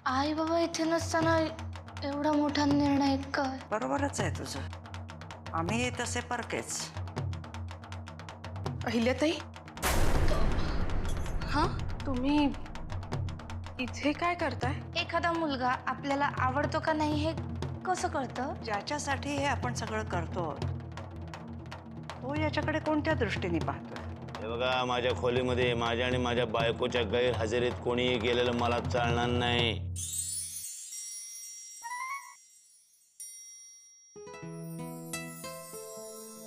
आई बाबा इथे नसताना एवढा मोठा निर्णय काय? बरोबरच आहे तुझं. आम्ही तसे परकेच. अहिल्याताई, हा? तुम्ही इथे काय करताय? एखादा मुलगा आपल्याला आवडतो का नाही हे कसं कळतं? ज्याच्यासाठी हे आपण सगळं करतो तो याच्याकडे कोणत्या दृष्टीने पाहतोय? हे बघा, माझ्या खोलीमध्ये माझ्या आणि माझ्या बायकोच्या गैरहजेरीत कोणीही गेलेलं मला चालणार नाही.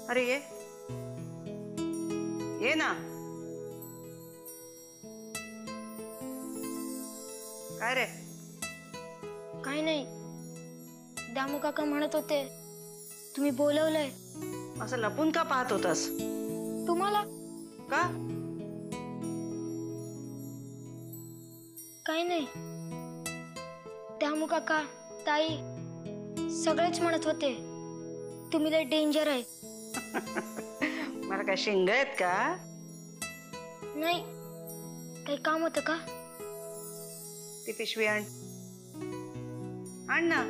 अरे ये ना. काय रे? काही नाही. दामू काका म्हणत होते तुम्ही बोलवलंय. असं लपून का पाहत होतास? तुम्हाला का? काही नाही. दामू काका, ताई सगळेच म्हणत होते तुम्ही लय डेंजर आहे. मला काय शिंग आहेत का? नाही, काही काम होतं का? ती पिशवी आण. आण ना.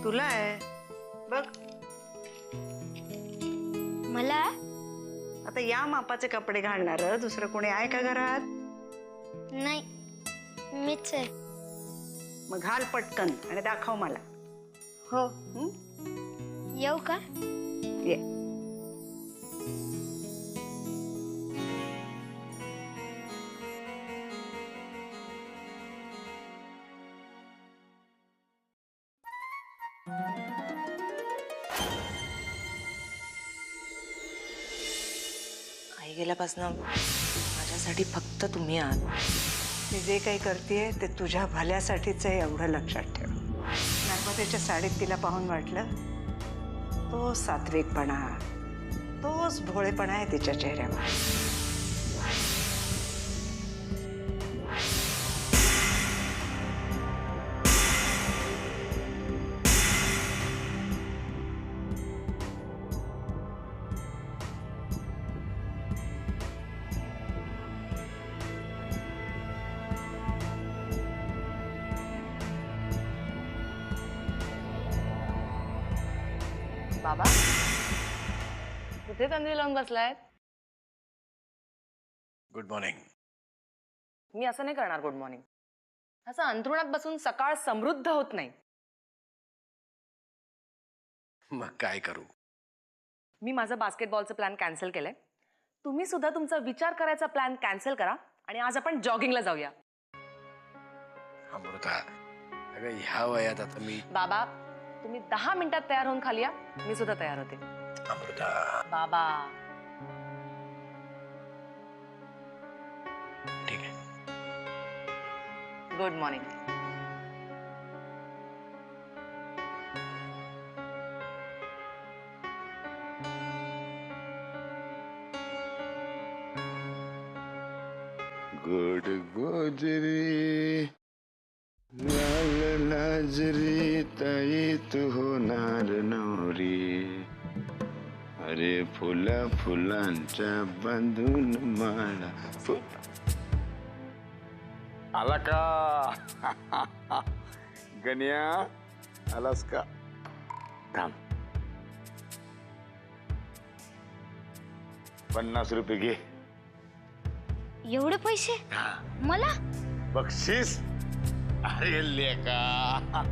तुला आहे बघ. मला आता या मापाचे कपडे घालणार दुसरं कोणी आहे का घरात? नाही, मीच आहे. मग घाल पटकन आणि दाखव मला. हो. येऊ का? ये. आई गेल्यापासून माझ्यासाठी फक्त तुम्ही आहात. मी जे काही करतेय ते तुझ्या भल्यासाठीच आहे एवढं लक्षात ठेव. नर्मदेच्या साडीत तिला पाहून वाटलं तो सात्विकपणा, तोच भोळेपणा आहे तिच्या चेहऱ्यावर. बाबा, कुठे कंदील लावून बसलायत? Good morning. मी असं नाही करणार गुड मॉर्निंग. असं अंथरुणात बसून सकाळ समृद्ध होत नाही. मग काय करू? मी माझं बास्केटबॉलचं प्लॅन कॅन्सल केलंय. तुम्ही सुद्धा तुमचा विचार करायचा प्लॅन कॅन्सल करा आणि आज आपण जॉगिंगला जाऊया. अमृता, अगं ह्या वयात आता मी. बाबा, तुम्ही 10 मिनिटात तयार होऊन खाली या. मी सुद्धा तयार होते. अमृता, बाबा ठीक आहे. Good morning. गुड गोजरी लाल लाजरी ताई तू होणार नवरी. अरे फुला फुलांच्या बांधून माळा. आला का गण्या? आलास का? थांब, 50 रुपये घे. एवढे पैसे मला? बक्षीस. अरे लेका,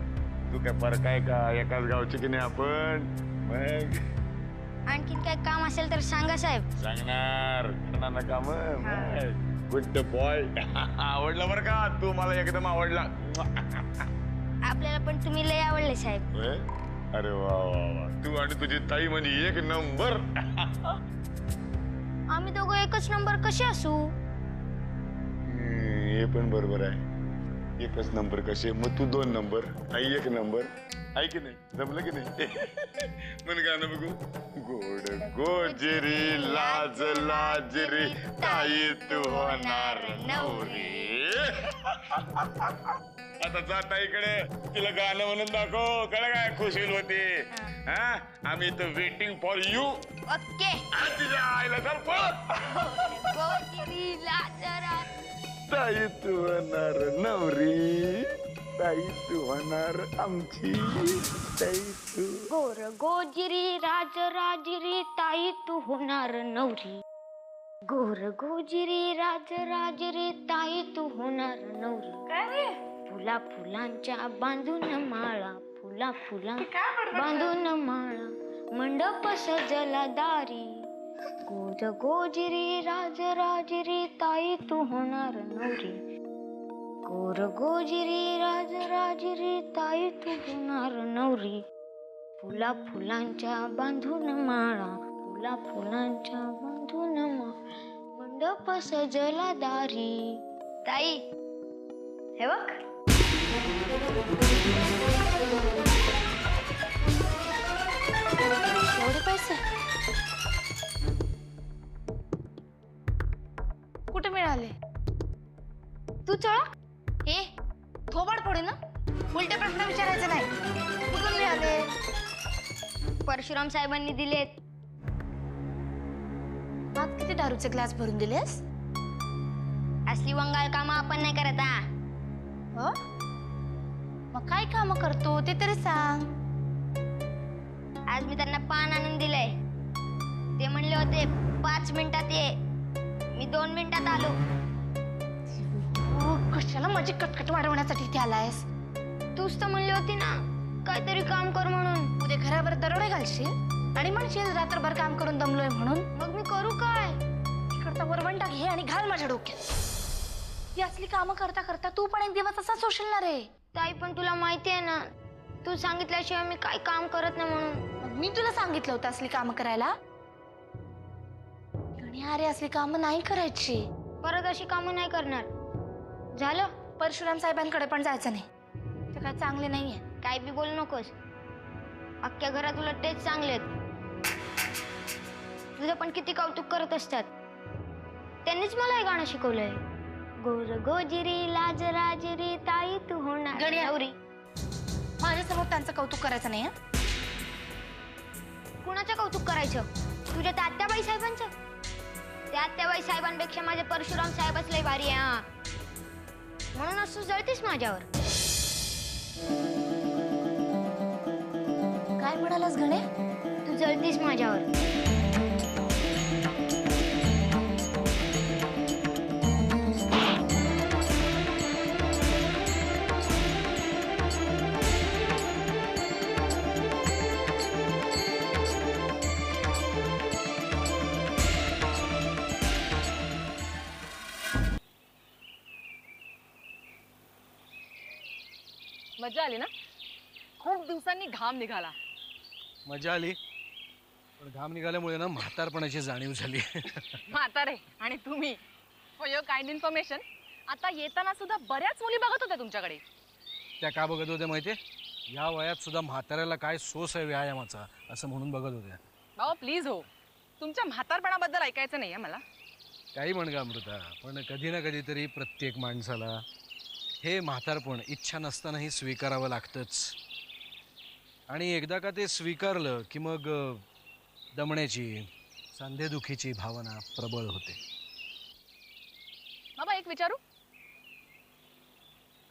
तू काय फरक आहे का? एकाच गावची की नाही आपण. मग आणखीन काय काम असेल तर सांगा साहेब. सांगणार, करणार ना काम. Good boy. आवडलं बरं का? तू मला एकदम आवडला. आपल्याला पण तुम्ही लय आवडले साहेब. अरे वा वा वा, तू आणि तुझी ताई म्हणजे एक नंबर. आम्ही दोघं एकच नंबर कसे असू? हे पण बरोबर आहे. एकच नंबर कसे? मग तू 2 नंबर, आई 1 नंबर. आहे की नाही? जमलं की नाही? म्हण गाणं बघू. गोड गोजरी लाज लाजरी ताई तू होणार नवरी. आता जाता इकडे तिला गाणं म्हणून दाखव. कळलं काय खुश होते. हा आम्ही इथं वेटिंग फॉर यू. ओके तुझ्या आईला चल पळ. ताई तू होणार नवरी. ताई तू होणार आमची. ताई तू. गोर गोजिरी राज राजिरी ताई तू होणार नवरी. गोर गोजिरी राज राजिरी ताई तू होणार नवरी. काय रे फुला फुलांच्या बांधून माळा. फुला फुला बांधून माळा. मंडप सजला दारी. गोर गोजिरी राज राजिरी ताई तू होणार नवरी. गोर गोजिरी राज राजिरी ताई तू होणार नवरी. फुला फुलांच्या बांधून माळा. फुला फुलांच्या बांधून माळा. मंडप सजला दारी. ताई हे बघ. एवढे पैसे कुठे मिळाले? तू चळा. हे थोबाड फोडे ना. उलटे प्रश्न विचारायचे नाही. कुठून मिळाले? परशुराम साहेबांनी दिलेत. आज किती दारूचे ग्लास भरून दिलेस? असली वंगाळ कामं आपण नाही करत हा. हो मग काय काम करतो ते तरी सांग. आज मी त्यांना पान आणून दिलंय. ते म्हणले होते 5 मिनिटात ये. मी 2 मिनिटात आलो. कशाला माझी कटकट वाढवण्यासाठी इथे आलायस? तूच तर म्हणली होती ना काहीतरी काम कर म्हणून. उद्या घरावर दरोडे घालशील आणि म्हणशील रात्रभर काम करून दमलोय म्हणून. मग मी करू काय? तिकडचा वरवंटा घे आणि घाल माझ्या डोक्यात. ती असली कामं करता करता तू पण एक दिवस असाच होशील ना रे. ताई पण तुला माहिती आहे ना तू सांगितल्याशिवाय मी काय काम करत नाही म्हणून. मग मी तुला सांगितलं होतं असली कामं करायला. अरे असली कामं नाही करायची. परत अशी कामं नाही करणार. झालं. परशुराम साहेबांकडे पण जायचं नाही. ते काय चांगले नाहीये. काय बी बोलू नकोस. अख्ख्या घरात तुला तेच चांगलेत. तुझं पण किती कौतुक करत असतात. त्यांनीच मला हे गाणं शिकवलंय. गोर गोजिरी लाज राजिरी ताई तू होणार गण्या. नवरी. माझ्यासमोर त्यांचं कौतुक करायचं नाही. कुणाचं कौतुक करायचं? तुझ्या त्या आत्याबाई साहेबांचं? त्या आत्याबाई साहेबांपेक्षा माझे परशुराम साहेबच लय भारी आहे हा. म्हणूनच तू जळतीस माझ्यावर. काय म्हणालास गणे? तू जळतीस माझ्यावर. मजा आली ना? खूप दिवसांनी घाम निघाला. मजा आली पण घाम निघाल्यामुळे ना म्हातारपणाची जाणीव झाली. म्हातारे आणि तुम्ही फॉर युअर काइंड इन्फॉर्मेशन आता येताना सुद्धा बऱ्याच मुली बघत होत्या तुमच्याकडे. त्या का बघत होत्या माहितीये? या वयात सुद्धा म्हाताऱ्याला काय सोस आहे व्यायामाचा असं म्हणून बघत होत्या. बाबा प्लीज हो, तुमच्या म्हातारपणाबद्दल ऐकायचं नाही आहे मला. काही म्हण गा अमृता, पण कधी ना कधीतरी प्रत्येक माणसाला हे म्हातारपण इच्छा नसतानाही स्वीकारावं लागतंच. आणि एकदा का ते स्वीकारलं की मग दमण्याची सांधेदुखीची भावना प्रबळ होते. बाबा एक विचारू?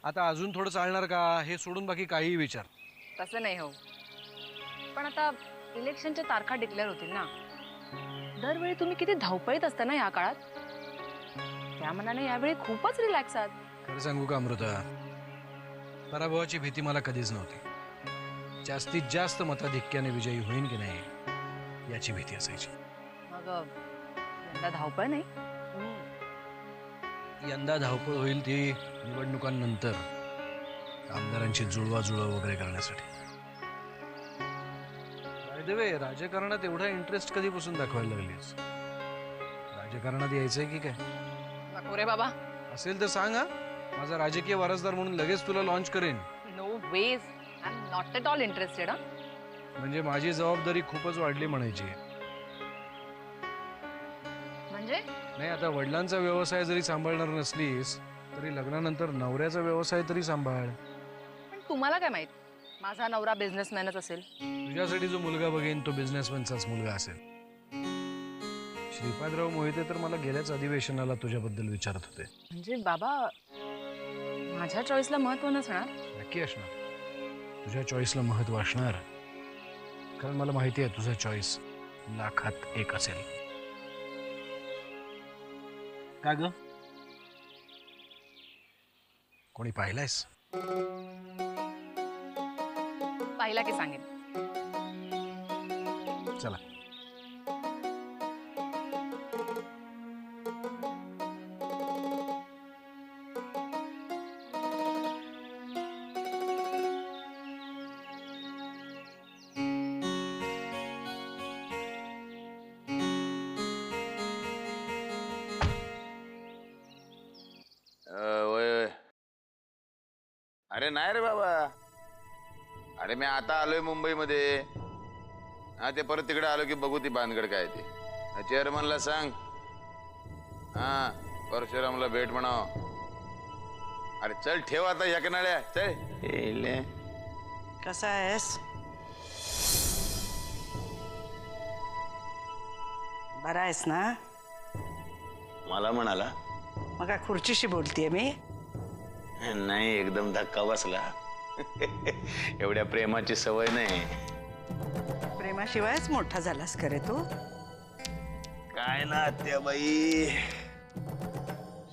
आता अजून थोडं चालणार का हे सोडून बाकी काहीही विचार. तसं नाही हो, पण आता इलेक्शनच्या तारखा डिक्लेअर होतील ना. दरवेळी तुम्ही किती धावपळीत असता ना या काळात. त्या मनाने यावेळी खूपच रिलॅक्स आहात. खरं सांगू का अमृता, पराभवाची भीती मला कधीच नव्हती. जास्तीत जास्त मताधिक्याने विजयी होईन की नाही याची भीती असायची. मग यंदा धावपळ नाही? यंदा धावपळ होईल ती निवडणुकांनंतर आमदारांची जुळवाजुळव वगैरे करण्यासाठी. बाय द वे, राजकारणात एवढा इंटरेस्ट कधीपासून दाखवायला लागलीस? राजकारणात यायचंय की काय? नको रे बाबा. असेल तर सांग हा, माझा राजकीय वारसदार म्हणून लगेच तुला लॉन्च करेन. No ways, I am not at all interested. म्हणजे माझी जबाबदारी खूपच वाढली म्हणायची. म्हणजे नाही, आता वडिलांचा व्यवसाय जरी सांभाळणार नसलीस तरी लग्नानंतर नवऱ्याचा व्यवसाय तरी सांभाळ. पण तुम्हाला काय माहित माझा नवरा बिझनेसमॅनच असेल. तुझ्यासाठी जो मुलगा बघेन तो बिझनेसमॅनचाच मुलगा असेल. श्रीपादराव मोहिते तर मला गेल्याच अधिवेशनाला तुझ्याबद्दल विचारत होते. म्हणजे बाबा माझ्या चॉईसला महत्व नसणार. नक्की असणार. तुझ्या चॉईसला महत्व असणार, कारण मला माहिती आहे तुझा चॉईस लाखात एक असेल. का ग, कोणी पाहिलंयस? पाहिला की सांगेन. चला. वय. अरे नाही रे बाबा, अरे मी आता आलोय मुंबईमध्ये. हा ते परत तिकडे आलो की बघू ती भानगड काय ते. चेअरमनला सांग, हा परशुरामला भेट म्हणाव. अरे चल ठेव आता या कनाड्या, चल. कसा आहेस? बरा आहेस ना? मला म्हणाला मग काय खुर्चीशी बोलतीये मी? नाही, एकदम धक्का बसला. एवढ्या प्रेमाची सवय नाही. प्रेमाशिवायच मोठा झालास खरे तू. काय ना आत्याबाई,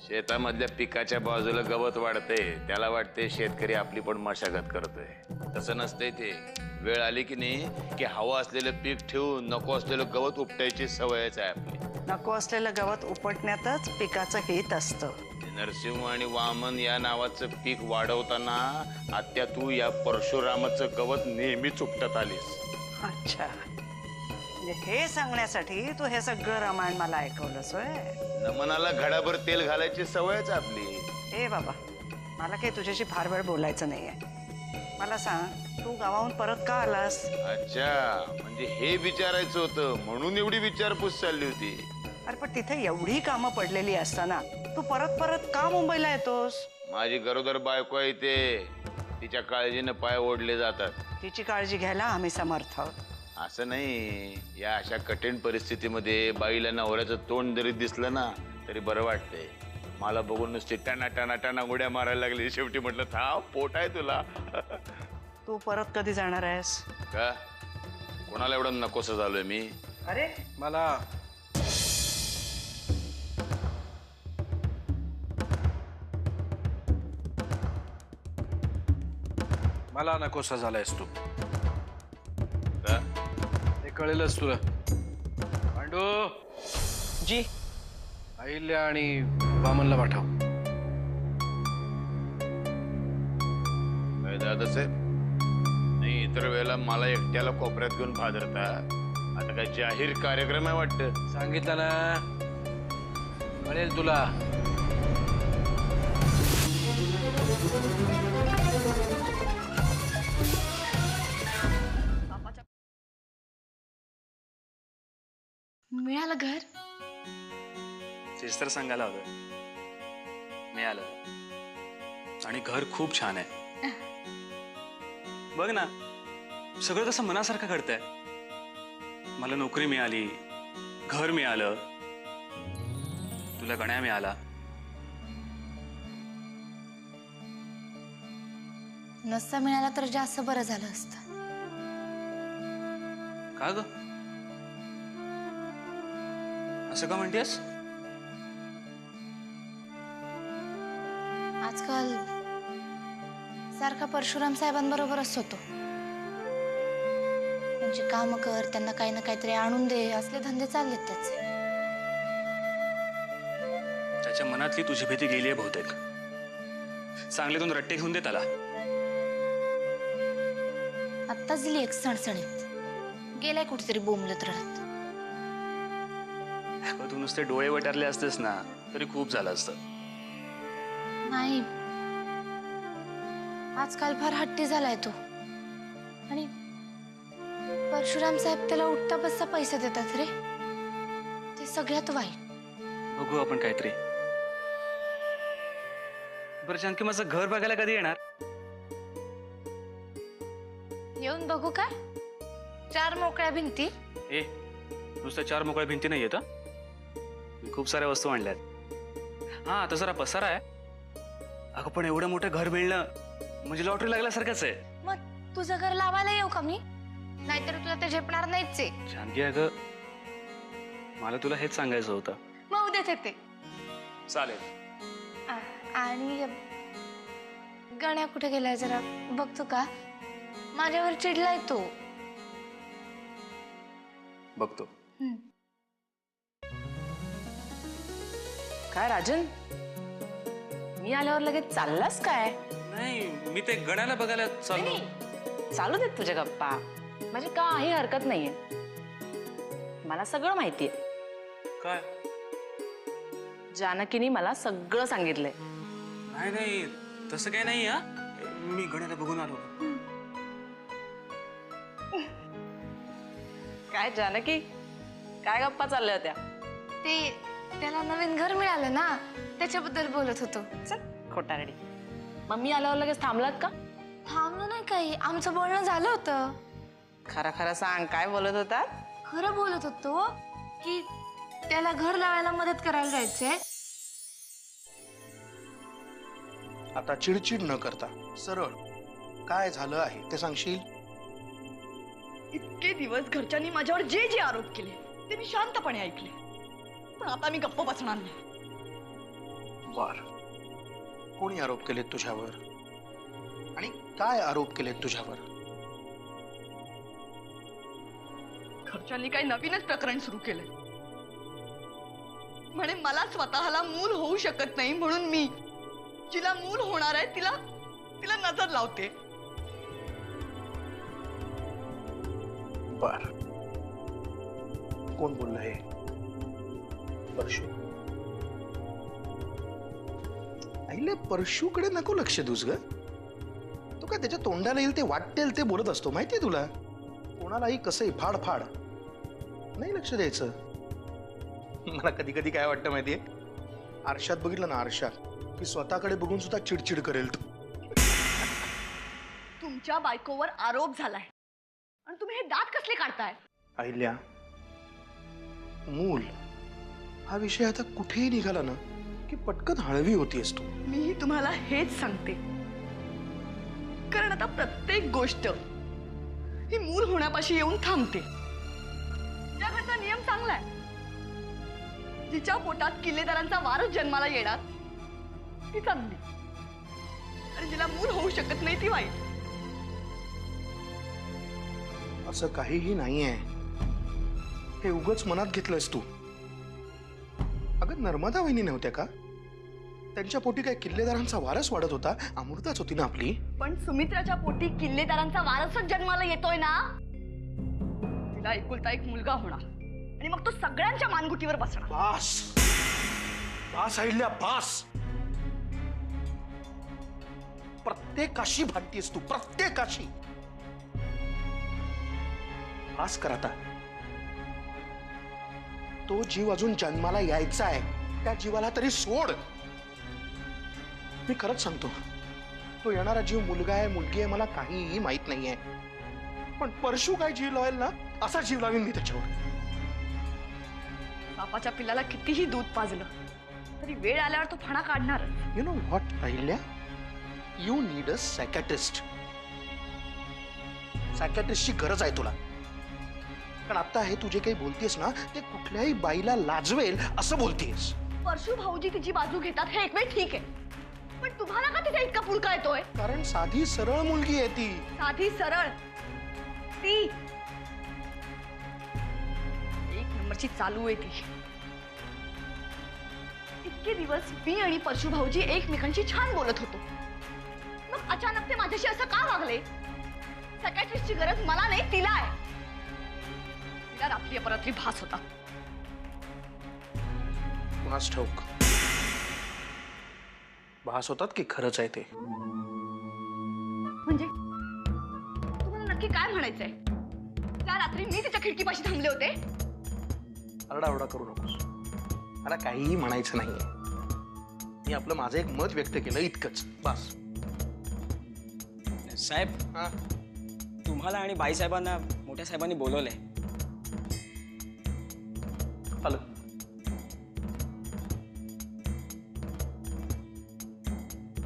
शेतामधल्या पिकाच्या बाजूला गवत वाढते, त्याला वाटते शेतकरी आपली पण मशागत करतोय. तसं नसतंय ते. वेळ आली की नाही की हवा असलेलं पीक ठेवून नको असलेलं गवत उपटायची सवयच आहे आपली. नको असलेलं गवत उपटण्यातच पिकाचं हित असतं. नरसिंह आणि वामन या नावाचं पीक वाढवताना आत्या तू या परशुरामाचं गवत नेहमीच उपटत आलीस. अच्छा, म्हणजे हे सांगण्यासाठी तू हे सगळं रामायण मला ऐकवलंस होय? नमनाला घडाभर तेल घालायची सवयच आपली. ए बाबा, मला काही तुझ्याशी फार वेळ बोलायचं नाहीये. मला सांग, तू गावाहून परत का आलास? अच्छा, म्हणजे हे विचारायचं होतं म्हणून एवढी विचारपूस चालली होती. अरे पण तिथे एवढी कामं पडलेली असताना तू परत परत का मुंबईला येतोस? माझी गरोदर बायको आहे ते, तिच्या काळजीनं पाय ओढले जातात. तिची काळजी घ्यायला आम्ही समर्थ आहोत. असं नाही, या अशा कठीण परिस्थितीमध्ये बाईला नवऱ्याचं तोंड जरी दिसलं ना तरी बरं वाटतंय. मला बघून नुसती टाना टाना टाना उड्या मारायला लागली. शेवटी म्हटलं थांब, पोट आहे तुला. तू परत कधी जाणार आहेस? का कोणाला एवढं नकोसं झालोय मी? अरे मला नकोसा झालायस तू. का? हे कळेलच तुला. पांडू जी. अहिल्या आणि वामनला पाठव. काय दादासाहेब, नाही इतर वेळेला मला एकट्याला कोपऱ्यात घेऊन भादरता, आता काय जाहीर कार्यक्रम आहे वाटतं. सांगितलं ना, कळेल तुला. मिळालं घर? तेच तर सांगायला हवं. मिळालं आणि घर खूप छान आहे. बघ ना, सगळं कसं मनासारखं घडतंय. मला नोकरी मिळाली, घर मिळालं, तुला गण्या मिळाला. नसता मिळाला तर जास्त बरं झालं असतं. का ग, असं का म्हणतेस? आजकाल सारखा परशुराम साहेबांबरोबरच होतो. त्यांची कामं कर, त्यांना काही ना काहीतरी आणून दे, असले धंदे चाललेत त्याचे. त्याच्या मनातली तुझी भीती गेलीये बहुतेक. चांगले 2 रट्टे घेऊन दे त्याला. आत्ताच दिली एक सणसणीत, गेलाय कुठेतरी बोंबलत राहत. तू नुसते डोळे वटारले असतेस ना तरी खूप झालं असतं. नाही, आजकाल फार हट्टी झालाय तो. आणि परशुराम साहेब त्याला उठता बसता पैसे देतात रे, ते सगळ्यात वाईट. बघू आपण काहीतरी. बरं जानकी, माझं घर बघायला कधी येणार? येऊन बघू काय? 4 मोकळ्या भिंती. ए, नुसतं 4 मोकळ्या भिंती नाही येत. मी खूप साऱ्या वस्तू आणल्यात. हा, आता जरा पसारा आहे. अगं पण एवढं मोठं घर मिळणं म्हणजे लॉटरी लागल्यासारखंच आहे. मग तुझं घर लावायला येऊ का मी? नाहीतर तुला ते झेपणार नाहीच आहे. जानकी अगं, मला तुला हेच सांगायचं होतं. मग उद्याच येते. चालेल. आणि गण्या कुठे गेलाय जरा बघतो का? माझ्यावर चिडलाय तो. बघतो. काय राजन, मी आल्यावर लगेच चाललास काय? नाही, मी ते गण्याला बघायला चाललो. नाही, चालू देत तुझ्या गप्पा, माझी काही हरकत नाहीये. मला सगळं माहितीये. काय? जानकीने मला सगळं सांगितलंय. नाही नाही, तसं काही नाही. हा, मी गण्याला बघून आलो. काय जानकी, काय गप्पा चालल्या होत्या? त्याला नवीन घर मिळालं ना, त्याच्याबद्दल बोलत होतो. चल खोटारडी. मग मी आल्यावर लगेच थांबलात का? थांबलं नाही काही, आमचं बोलणं झालं होतं. खरं खरं सांग, काय बोलत होता? खरं बोलत होतो की त्याला घर लावायला मदत करायला जायचंय. आता चिडचिड न करता सरळ काय झालं आहे ते सांगशील? इतके दिवस घरच्यांनी माझ्यावर जे जे आरोप केले ते मी शांतपणे ऐकले, पण आता मी गप्प बसणार नाही. बर, कोणी आरोप केलेत तुझ्यावर आणि काय आरोप केलेत तुझ्यावर? घरच्यांनी काही नवीनच प्रकरण सुरू केलंय. म्हणे मला स्वतःला मूल होऊ शकत नाही म्हणून मी जिला मूल होणार आहे तिला नजर लावते. बर, कोण बोललं हे? परशु. आईले परशुकडे नको लक्ष देऊस ग. तो काय त्याच्या तोंडाला येईल ते वाटेल ते बोलत असतो, माहितीये तुला. कोणालाही कसंही फाड फाड नाही लक्ष द्यायचं. मला कधी कधी काय वाटतं माहितीये, आरशात बघितलं ना, आरशात की स्वतःकडे बघून सुद्धा चिडचिड करेल तू. तुमच्या बायकोवर आरोप झालाय आणि तुम्ही हे दात कसले काढताय? अहिल्या, मूल हा विषय आता कुठेही निघाला ना की पटकन हळवी होतीयस तू. मीही तुम्हाला हेच सांगते, कारण आता प्रत्येक गोष्ट ही मूल होण्यापाशी येऊन थांबते. त्या घरचा नियम चांगला आहे. जिच्या पोटात किल्लेदारांचा वारस जन्माला येणार ती चांगली, आणि जिला मूल होऊ शकत नाही ती वाईट. असं काहीही नाहीये, हे उगाच मनात घेतलंयस तू. अगं नर्मदा वहिनी नव्हत्या का? त्यांच्या पोटी काय किल्लेदारांचा वारस वाढत होता? अमृताच होती ना आपली. पण सुमित्राच्या पोटी किल्लेदारांचा वारसच जन्माला येतोय ना. तिला एकुलता एक मुलगा होणार आणि मग तो सगळ्यांच्या मानगुटीवर बसणार. बास बास अहिल्या, बास. प्रत्येकाशी भांडतीस तू, प्रत्येकाशी. बास कर आता. तो जीव अजून जन्माला यायचा आहे, त्या जीवाला तरी सोड. मी खरंच सांगतो, तो येणारा जीव मुलगा आहे मुलगी आहे मला काहीही माहित नाहीये, पण परशु काय जीव लावेल ना असा जीव लावेल मी त्याच्यावर. बापाच्या पिल्लाला कितीही दूध पाजलं तरी वेळ आल्यावर तो फणा काढणार. You know what Ahilya, you need a psychiatrist. सायकॅट्रिस्टची गरज आहे तुला. कारण आता हे तुझे काही बोलतेस ना ते कुठल्याही बाईला लाजवेल असं बोलतेस. परशु भाऊजी तिची बाजू घेतात हे एक वेळ ठीक आहे, पण तुम्हाला का तिचा इतका पुळका येतोय? कारण साधी सरळ मुलगी आहे ती. साधी सरळ ती एक नंबरची चालू आहे ती. इतके दिवस मी आणि परशु भाऊजी एकमेकांशी छान बोलत होतो, मग अचानक ते माझ्याशी असं का वागले? सायकॅट्रिस्टची गरज मला नाही तिला आहे. तिला रात्री अपरात्री भास होता. कुणास ठाऊक भास होतात की खरंच आहे ते. म्हणजे तुम्हाला नक्की काय म्हणायचंय? त्या रात्री मी तिच्या खिडकीपाशी थांबले होते. आरडाओरडा करू नकोस, मला काहीही म्हणायचं नाहीये. मी आपलं माझं एक मत व्यक्त केलं इतकंच बस. साहेब हा तुम्हाला आणि बाईसाहेबांना मोठ्या साहेबांनी बोलवलंय. आलं.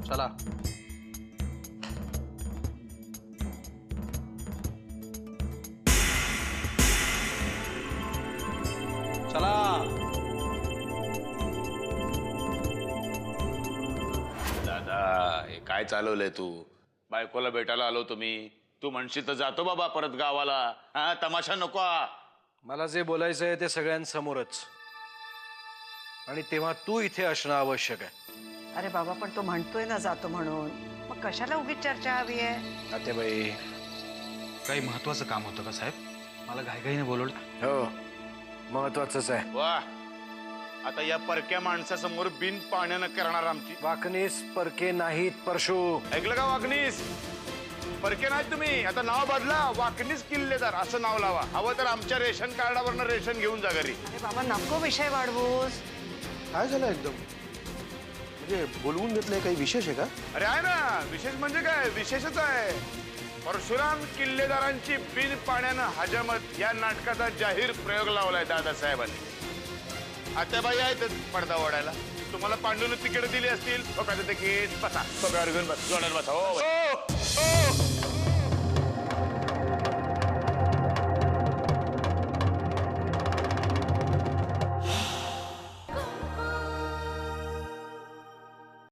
चला. चला. दादा हे काय चालवलंय तू? बायकोला भेटायला आलो तुम्ही, तू म्हणशील तर जातो बाबा परत गावाला. हा तमाशा नको हा. मला जे बोलायचं आहे ते सगळ्यांसमोरच, आणि तेव्हा तू इथे असणं आवश्यक आहे. अरे बाबा, पण तो म्हणतोय ना जातो म्हणून, मग कशाला उगीच चर्चा हवी आहे? तात्याबाई, काही महत्वाचं काम होतं का साहेब? मला घाईघाईने बोलवलं. हो महत्वाचंच आहे. वा, आता या परक्या माणसासमोर बिन पाण्यानं करणार आमची. वाकणीस परके नाहीत परशु. ऐकलं का वाकणीस? परके नाहीत तुम्ही, आता नाव बदला, वाकणीस किल्लेदार असं नाव लावा. हवं तर आमच्या रेशन कार्डावरनं रेशन घेऊन जा घरी. अरे बाबा नको विषय वाढवूस. काय झालं एकदम? म्हणजे बोलवून घेतलंय, काही विशेष आहे का? अरे आहे ना विशेष, म्हणजे काय विशेषच आहे. परशुराम किल्लेदारांची बिन पाण्यानं हजामत या नाटकाचा जाहीर प्रयोग लावलाय दादासाहेबांनी. आत्याबाई आहेत पडदा ओढायला. तुम्हाला पांडून तिकीट दिली असतील, तिकीट बसा, घेऊन बस, जोड्याला बसा. हो